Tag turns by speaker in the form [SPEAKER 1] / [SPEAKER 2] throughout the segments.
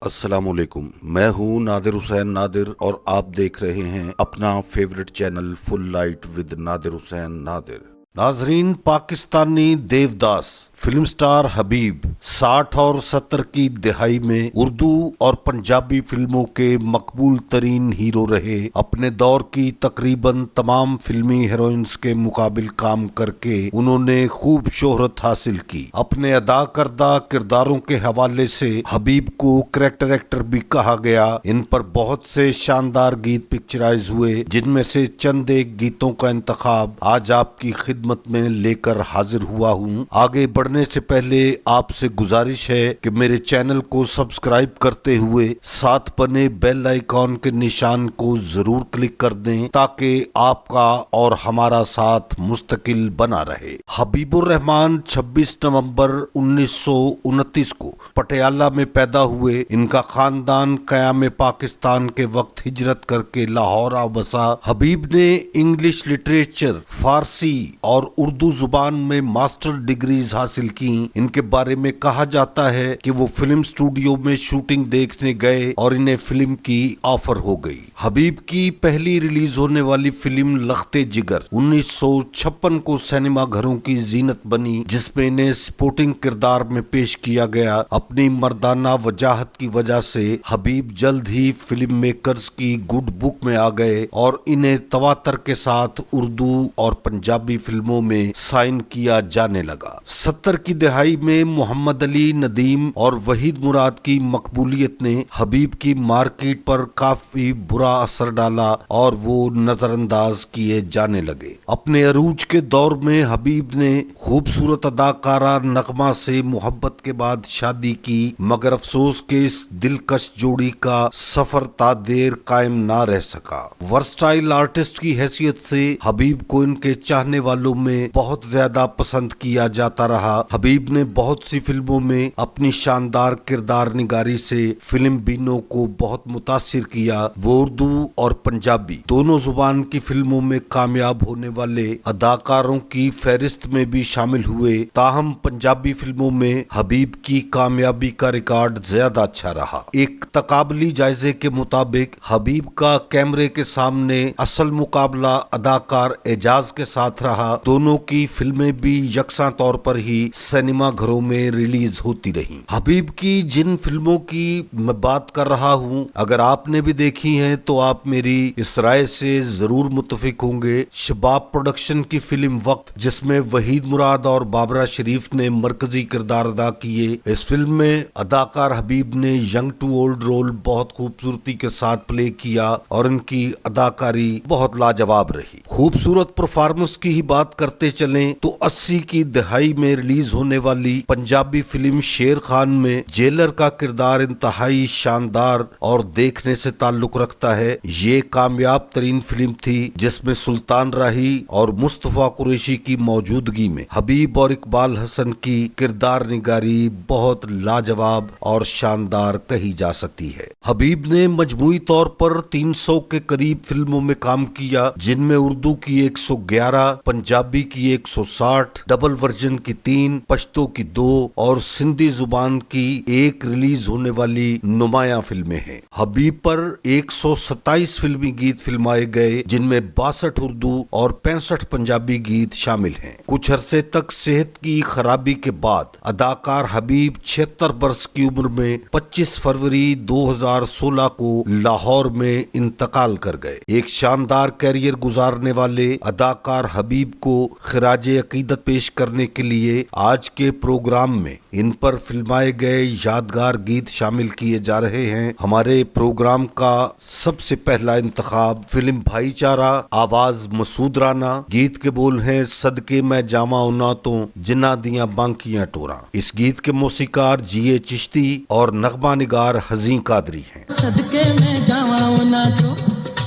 [SPEAKER 1] السلام علیکم، میں ہوں نادر حسین نادر اور آپ دیکھ رہے ہیں اپنا favourite channel full light with Nadir Hussain Nadir. ناظرین، پاکستانی دیوداس فلم سٹار حبیب 60 اور 70 کی دہائی میں اردو اور پنجابی فلموں کے مقبول ترین ہیرو رہے۔ اپنے دور کی تقریباً تمام فلمی ہیروئنز کے مقابل کام کر کے انہوں نے خوب شہرت حاصل کی۔ اپنے ادا کردہ کرداروں کے حوالے سے حبیب کو کریکٹر ایکٹر بھی کہا گیا۔ ان پر بہت سے شاندار گیت پکچرائز ہوئے، جن میں سے چند ایک گیتوں کا انتخاب آج آپ کی خدمت میں لے کر حاضر ہوا ہوں۔ آگے بڑھنے سے پہلے آپ سے گزارش ہے کہ میرے چینل کو سبسکرائب کرتے ہوئے ساتھ بنے بیل آئیکن کے نشان کو ضرور کلک کر دیں تاکہ آپ کا اور ہمارا ساتھ مستقل بنا رہے۔ حبیب الرحمان 26 نومبر 1929 کو پٹیالہ میں پیدا ہوئے۔ ان کا خاندان قیام پاکستان کے وقت ہجرت کر کے لاہور آ بسا۔ حبیب نے انگلش لٹریچر، فارسی اور اردو زبان میں ماسٹر ڈگریز حاصل کی۔ ان کے بارے میں کہا جاتا ہے کہ وہ فلم سٹوڈیو میں شوٹنگ دیکھنے گئے اور انہیں فلم کی آفر ہو گئی۔ حبیب کی پہلی ریلیز ہونے والی فلم لخت جگر 1956 کو سینما گھروں کی زینت بنی، جس میں انہیں سپورٹنگ کردار میں پیش کیا گیا۔ اپنی مردانہ وجاہت کی وجہ سے حبیب جلد ہی فلم میکرز کی گڈ بک میں آ گئے اور انہیں تواتر کے ساتھ اردو اور پنجابی فلموں میں سائن کیا جانے لگا۔ 70 کی دہائی میں محمد علی ندیم اور وحید مراد کی مقبولیت نے حبیب کی مارکیٹ پر کافی برا اثر ڈالا اور وہ نظر انداز کیے جانے لگے۔ اپنے عروج کے دور میں حبیب نے خوبصورت اداکارہ نغمہ سے محبت کے بعد شادی کی، مگر افسوس کہ اس دلکش جوڑی کا سفر تا دیر قائم نہ رہ سکا۔ ورسٹائل آرٹسٹ کی حیثیت سے حبیب کو ان کے چاہنے والوں میں بہت زیادہ پسند کیا جاتا رہا۔ حبیب نے بہت سی فلموں میں اپنی شاندار کردار نگاری سے فلم بینوں کو بہت متاثر کیا۔ وہ اردو اور پنجابی دونوں زبان کی فلموں میں کامیاب ہونے والے اداکاروں کی فہرست میں بھی شامل ہوئے، تاہم پنجابی فلموں میں حبیب کی کامیابی کا ریکارڈ زیادہ اچھا رہا۔ ایک تقابلی جائزے کے مطابق حبیب کا کیمرے کے سامنے اصل مقابلہ اداکار اعجاز کے ساتھ رہا۔ دونوں کی فلمیں بھی یکساں طور پر ہی سینما گھروں میں ریلیز ہوتی رہیں۔ حبیب کی جن فلموں کی میں بات کر رہا ہوں، اگر آپ نے بھی دیکھی ہیں تو آپ میری اس رائے سے ضرور متفق ہوں گے۔ شباب پروڈکشن کی فلم وقت، جس میں وحید مراد اور بابرہ شریف نے مرکزی کردار ادا کیے، اس فلم میں اداکار حبیب نے ینگ ٹو اولڈ رول بہت خوبصورتی کے ساتھ پلے کیا اور ان کی اداکاری بہت لاجواب رہی۔ خوبصورت پرفارمنس کی ہی بات کرتے چلیں تو 80 کی دہائی میں ریلیز ہونے والی پنجابی فلم شیر خان میں جیلر کا کردار انتہائی شاندار اور دیکھنے سے تعلق رکھتا ہے۔ یہ کامیاب ترین فلم تھی جس میں سلطان راہی اور مصطفیٰ قریشی کی موجودگی میں حبیب اور اقبال حسن کی کردار نگاری بہت لاجواب اور شاندار کہی جا سکتی ہے۔ حبیب نے مجموعی طور پر 300 کے قریب فلموں میں کام کیا، جن میں اردو کی 111، پنجابی کی 160، ڈبل ورژن کی 3، پشتو کی 2 اور سندھی زبان کی 1 ریلیز ہونے والی نمایاں فلمیں ہیں۔ حبیب پر 127 فلمی گیت فلمائے گئے، جن میں 62 اردو اور 65 پنجابی گیت شامل ہیں۔ کچھ عرصے تک صحت کی خرابی کے بعد اداکار حبیب 76 برس کی عمر میں 25 فروری 2016 کو لاہور میں انتقال کر گئے۔ ایک شاندار کیریئر گزارنے والے اداکار حبیب کو خراج عقیدت پیش کرنے کے لیے آج کے پروگرام میں ان پر فلمائے گئے یادگار گیت شامل کیے جا رہے ہیں۔ ہمارے پروگرام کا سب سے پہلا انتخاب فلم بھائی چارہ، آواز مسعود رانا، گیت کے بول ہیں صدقے میں جاواں انہاں تو جنہاں دیاں بانکیاں ٹوراں۔ اس گیت کے موسیقار جی چشتی اور نغمہ نگار حزیں قادری ہیں۔
[SPEAKER 2] صدقے میں جاواں انہاں تو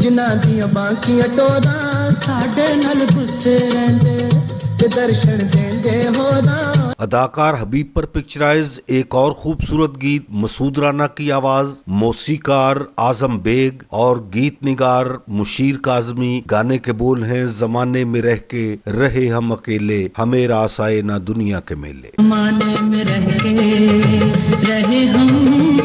[SPEAKER 2] جنہاں دیاں بانکیاں ٹوراں، ساڈے نال گسے رہندے تے درشن دیندے ہوراں۔
[SPEAKER 1] اداکار حبیب پر پکچرائز ایک اور خوبصورت گیت مسعود رانا کی آواز، موسیقار اعظم بیگ اور گیت نگار مشیر کاظمی۔ گانے کے بول ہیں زمانے میں رہ کے رہے ہم اکیلے، ہمیں راس آئے نہ دنیا کے میلے۔
[SPEAKER 2] زمانے میں رہ کے رہے ہم